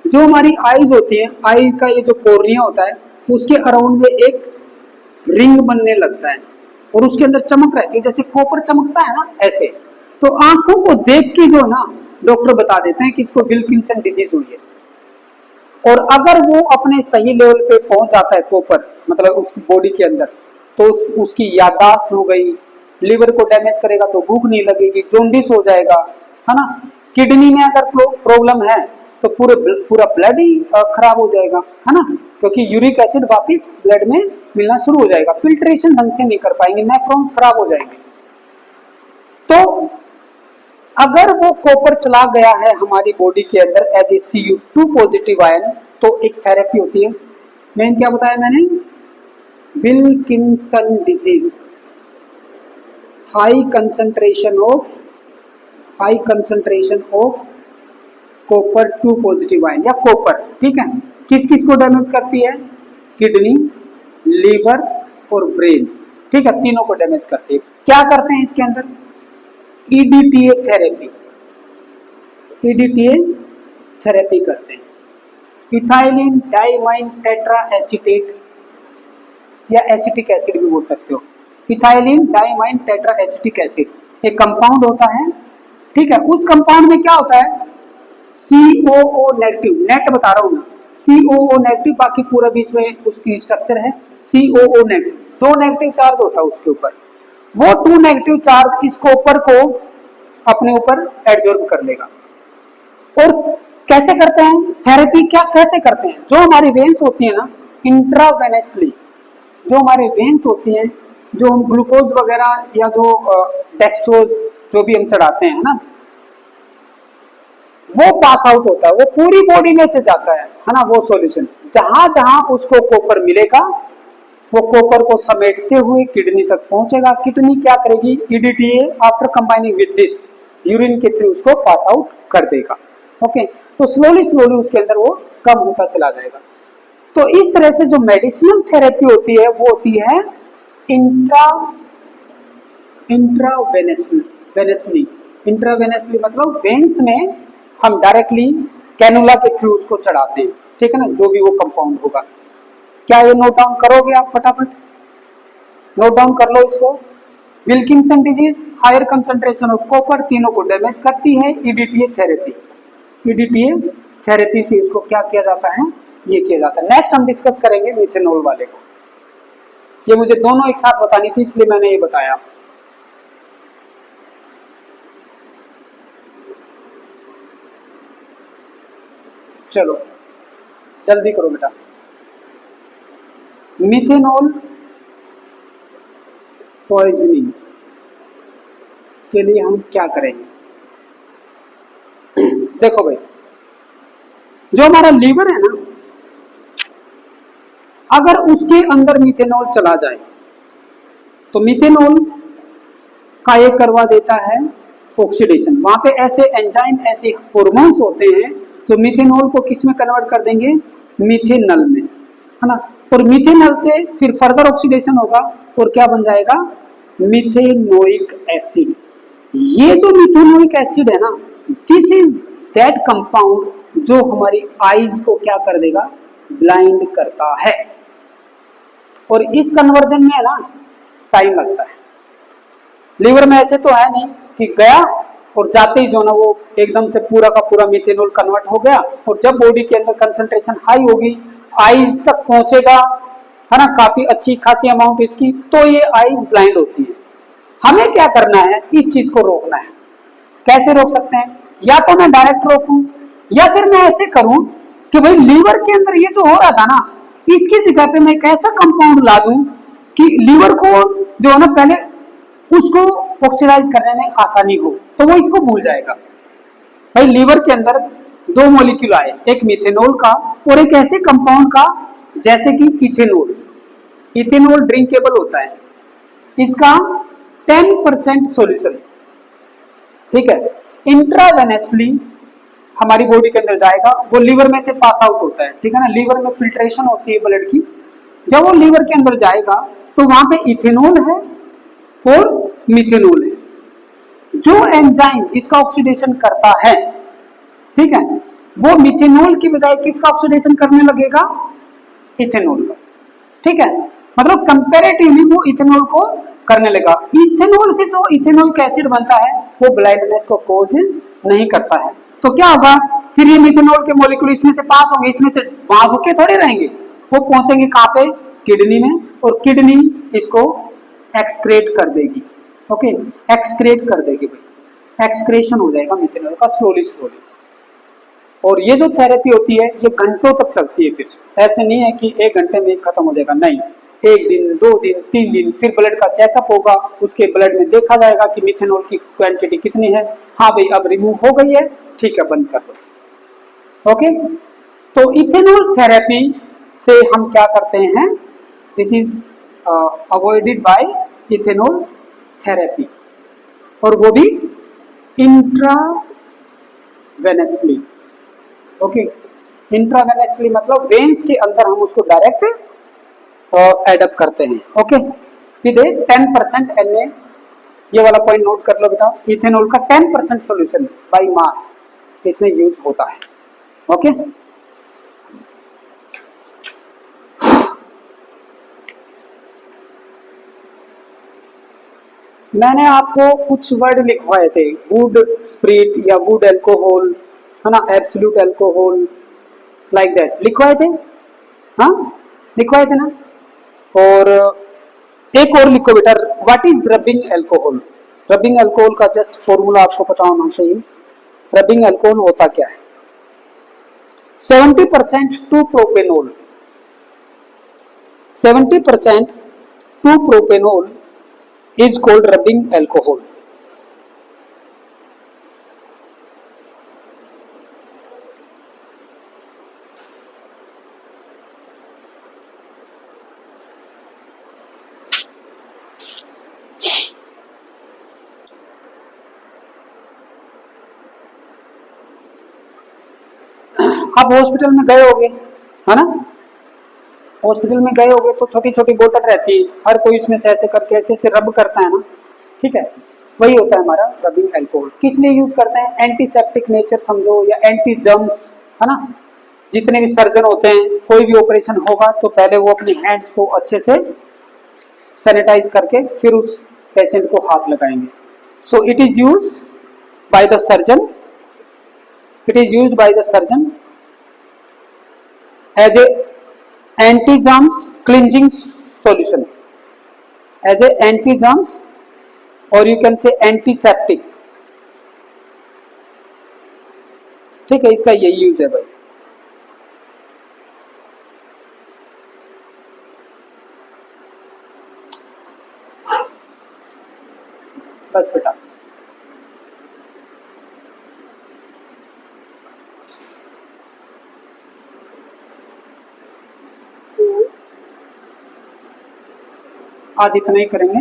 जो हमारी आईज होती है, आई का ये जो कोर्निया होता है, उसके अराउंड में एक रिंग बनने लगता है और उसके अंदर चमक रहती है, जैसे कॉपर चमकता है ना ऐसे। तो आंखों को देख के जो ना डॉक्टर बता देते हैं कि इसको विल्किंसन डिजीज हुई है। और अगर वो अपने सही लेवल पे पहुंच जाता है कॉपर, मतलब उसकी बॉडी के अंदर, तो उसकी याददाश्त हो गई, लिवर को डैमेज करेगा तो भूख नहीं लगेगी, जॉन्डिस हो जाएगा, है ना। किडनी में अगर प्रॉब्लम है तो पूरा ब्लड ही खराब हो जाएगा, है ना, क्योंकि यूरिक एसिड वापस ब्लड में मिलना शुरू हो जाएगा, फिल्ट्रेशन ढंग से नहीं कर पाएंगे, नेफ्रॉन्स खराब हो जाएंगे। तो अगर वो कॉपर चला गया है हमारी बॉडी के अंदर as a Cu2 positive ion, तो एक थेरेपी होती है, मेन क्या बताया मैंने, Wilkinson disease, high concentration of copper 2 positive ion या कॉपर, ठीक है। किस किस को डैमेज करती है, किडनी, लीवर और ब्रेन, ठीक है, तीनों को डैमेज करती है। क्या करते हैं इसके अंदर, EDTA थेरेपी, EDTA थेरेपी करते हैं, इथाइलिन डाइमाइन टेट्रा एसीटेट या एसिटिक एसिड भी बोल सकते हो, ethylene diamine tetra acetic acid एक कंपाउंड होता है, ठीक है। उस कंपाउंड में क्या होता है, COO नेगेटिव, नेट बता रहा हूं मैं, COO नेगेटिव, बाकी पूरा बीच में उसकी स्ट्रक्चर है COO नेगेटिव, 2 नेगेटिव चार्ज होता है उसके ऊपर, वो 2 नेगेटिव चार्ज इस कॉपर को अपने ऊपर एब्जॉर्ब कर लेगा। और कैसे करते हैं थेरेपी, क्या कैसे करते हैं, जो हमारी वेन्स होती है ना, इंट्रावेनसली जो हमारे वेन्स होती हैं, जो हम ग्लूकोज वगैरह या जो डेक्सट्रोज जो भी हम चढ़ाते हैं ना, वो पास आउट होता है, वो पूरी बॉडी में से जाता है ना, वो सॉल्यूशन जहां जहां उसको कॉपर मिलेगा वो कॉपर को समेटते हुए किडनी तक पहुंचेगा। किडनी क्या करेगी, EDTA after combining with this urine के थ्रू उसको पास आउट कर देगा, ओके। तो स्लोली स्लोली उसके अंदर वो कम होता चला जाएगा। तो इस तरह से जो मेडिसिनल थेरेपी होती है वो होती है इंट्रावेनसली मतलब वेन्स में हम डायरेक्टली कैनुला के थ्रू उसको चढ़ाते हैं, ठीक है ना, जो भी वो कंपाउंड होगा। क्या ये नोट डाउन करोगे आप, फटाफट नोट डाउन कर लो इसको। Wilkinson disease, higher concentration of copper, तीनों को डैमेज करती है। EDTA थेरेपी, EDTA थेरेपी से इसको क्या किया जाता है, ये किया जाता है। नेक्स्ट हम डिस्कस करेंगे मिथेनॉल वाले को, ये मुझे दोनों एक साथ बतानी थी इसलिए मैंने ये बताया। चलो जल्दी करो बेटा। मिथेनॉल पॉइजनिंग के लिए हम क्या करेंगे, देखो भाई, जो हमारा लीवर है ना, अगर उसके अंदर मिथेनॉल चला जाए तो मिथेनॉल का ये करवा देता है ऑक्सीडेशन। वहां पे ऐसे एंजाइम, ऐसे हार्मोन्स होते हैं जो मिथेनॉल को किस में कन्वर्ट कर देंगे, मिथेनल में, है ना। और मिथेनल से फिर फर्दर ऑक्सीडेशन होगा और क्या बन जाएगा, मिथेनोइक एसिड। ये जो मिथेनोइक एसिड है ना, दिस इज दैट कंपाउंड जो हमारी आईज को क्या कर देगा, ब्लाइंड करता है। और इस कन्वर्जन में है ना टाइम लगता है। लीवर में ऐसे तो है नहीं कि गया और जाते ही जो ना वो एकदम से पूरा का पूरा मिथेनॉल कन्वर्ट हो गया, और जब बॉडी के अंदर कंसंट्रेशन हाई होगी, आईज तक पहुंचेगा, है ना, काफी अच्छी खासी अमाउंट इसकी, तो ये आईज ब्लाइंड होती है। हमें क्या करना है, इस चीज को रोकना है। कैसे रोक सकते हैं, या तो मैं डायरेक्ट रोकूं, या फिर मैं ऐसे करूं कि भाई लीवर के अंदर ये जो हो रहा था ना, इसकी जगह पे मैं एक ऐसा कंपाउंड ला दूं कि लीवर को जो है ना पहले उसको ऑक्सीडाइज करने में आसानी हो, तो वो इसको भूल जाएगा। भाई लीवर के अंदर 2 मॉलिक्यूल आए, एक मिथेनॉल का और एक ऐसे कंपाउंड का जैसे कि इथेनॉल। इथेनॉल ड्रिंकेबल होता है, इसका 10% सॉल्यूशन, ठीक है, इंट्रावेनसली हमारी बॉडी के अंदर जाएगा, वो लीवर में से पास आउट होता है, ठीक है ना। लीवर में फिल्ट्रेशन होती है ब्लड की, जब वो लीवर के अंदर जाएगा तो वहां पे इथेनॉल है और मिथेनॉल है। जो एंजाइम इसका ऑक्सीडेशन करता है, ठीक है, वो मिथेनॉल की बजाय किसका ऑक्सीडेशन करने लगेगा, इथेनॉल का, ठीक है। मतलब कंपैरेटिवली वो इथेनॉल को करने लगा। इथेनॉल से जो इथेनॉइक एसिड बनता है वो ब्लाइंडनेस को कॉज नहीं करता है। तो क्या होगा, फिर ये मिथेनॉल के मॉलिक्यूल इसमें से पास होंगे, इसमें से वहां रुके थोड़े रहेंगे, वो पहुंचेंगे कहां पे, किडनी में, और किडनी इसको एक्सक्रेट कर देगी, ओके, एक्सक्रेट कर देगी भाई, एक्सक्रेशन हो जाएगा मिथेनॉल का स्लोली स्लोली। और ये जो थेरेपी होती है ये घंटों तक चलती है। फिर ऐसे नहीं है कि 1 घंटे में खत्म हो जाएगा, नहीं, 1 दिन, 2 दिन, 3 दिन, फिर ब्लड का चेकअप होगा, उसके ब्लड में देखा जाएगा कि मिथेनॉल की क्वांटिटी कितनी है। हाँ भाई अब रिमूव हो गई है, ठीक है, बंद कर दो। ओके, तो इथेनॉल थेरेपी से हम क्या करते हैं, this is avoided by ethanol therapy, और वो भी इंट्रावेनसली। ओके, इंट्रावेनसली मतलब वेन्स के अंदर हम उसको डायरेक्ट एडअप करते हैं। ओके, विद 10% Na, ये वाला पॉइंट नोट कर लो बेटा, इथेनॉल का 10% सोल्यूशन बाय मास इसमें यूज होता है। ओके, मैंने आपको कुछ वर्ड लिखवाए थे, वुड स्प्रिट या वुड एल्कोहल, है ना, एब्सोल्यूट एल्कोहल, लाइक दैट लिखवाए थे। हाँ, लिखवाए थे ना। और एक और लिखो बेटा, what is rubbing alcohol. Rubbing alcohol का जस्ट फॉर्मूला आपको पता होना चाहिए। रबिंग एल्कोहल होता क्या है, 70% two propanol, 70% two propanol is called rubbing alcohol. आप हॉस्पिटल में गए होगे, है ना, हॉस्पिटल में गए होगे तो छोटी छोटी बोतल रहती है, हर कोई इसमें से ऐसे करके ऐसे ऐसे रब करता है ना, ठीक है, वही होता है हमारा रबिंग एल्कोहल। किस लिए यूज करते हैं, एंटीसेप्टिक नेचर समझो या एंटी जर्म्स, है ना। जितने भी सर्जन होते हैं, कोई भी ऑपरेशन होगा तो पहले वो अपने हैंड्स को अच्छे से सैनिटाइज करके फिर उस पेशेंट को हाथ लगाएंगे। So it is used by the surgeon, it is used by the surgeon as a anti-germs cleansing solution, as a anti-germs, or you can say antiseptic। ठीक है, इसका यही यूज है भाई। बस बेटा, आज इतना ही करेंगे।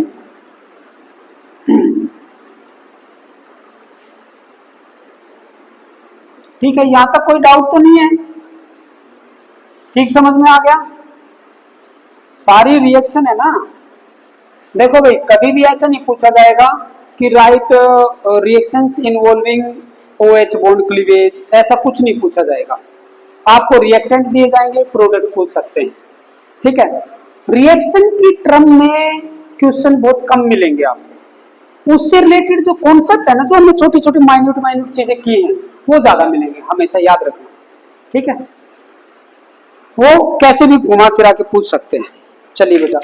ठीक है, यहां तक कोई डाउट तो नहीं है, ठीक समझ में आ गया, सारी रिएक्शन है ना। देखो भाई, कभी भी ऐसा नहीं पूछा जाएगा कि right reactions involving OH bond cleavage, ऐसा कुछ नहीं पूछा जाएगा। आपको रिएक्टेंट दिए जाएंगे, प्रोडक्ट पूछ सकते हैं, ठीक है। रिएक्शन की टर्म में क्वेश्चन बहुत कम मिलेंगे आपको, उससे रिलेटेड जो कॉन्सेप्ट है ना, जो हमने छोटी छोटी माइन्यूट माइन्यूट चीजें की हैं, वो ज्यादा मिलेंगे, हमेशा याद रखना, ठीक है। वो कैसे भी घुमा फिरा के पूछ सकते हैं। चलिए बेटा,